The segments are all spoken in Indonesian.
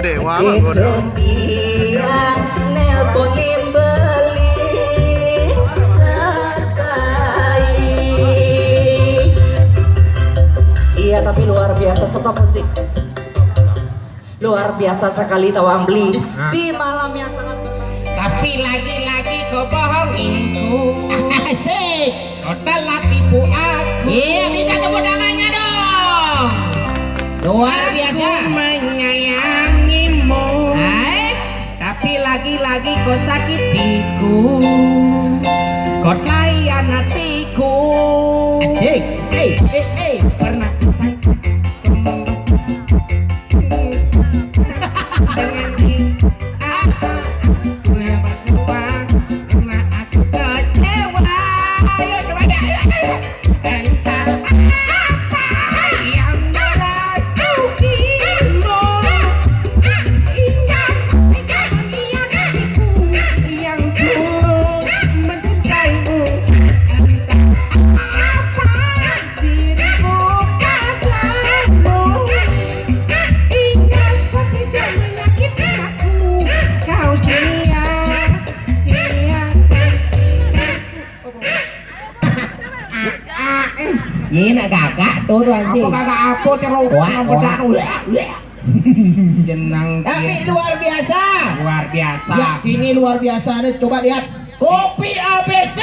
dewa manggono. Tiang nelponin beli selesai. Iya tapi luar biasa, stop musik. Luar biasa sekali Tawang Beli di malam yang sangat Tapi lagi-lagi kau bohonginku. Asik, kau telah tipu aku. Iya, minta tepuk tangannya dong. Luar biasa. Aku menyayangimu. Tapi lagi-lagi kau sakitiku. Kau telah hianatiku. Asik. Pernah kusangka dengan itu aku yang berdua, karena aku kecewa. Ayo coba entah apa yang merasukimu, ingat mengkhianatiku yang tulus mencintaimu. Entah apa dirimu katamu, ingat kau tidak menyakiti aku. Kau Iya nak kakak tuh anjing. apa kagak apa ceruk jenang Tapi dia. luar biasa. Luar biasa. Yakini luar biasa nih. Coba lihat kopi ABC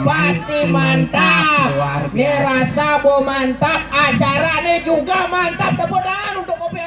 pasti mantap. Luar Nih biasa. rasa bo mantap. Acara nih juga mantap. Tepuk tangan untuk kopi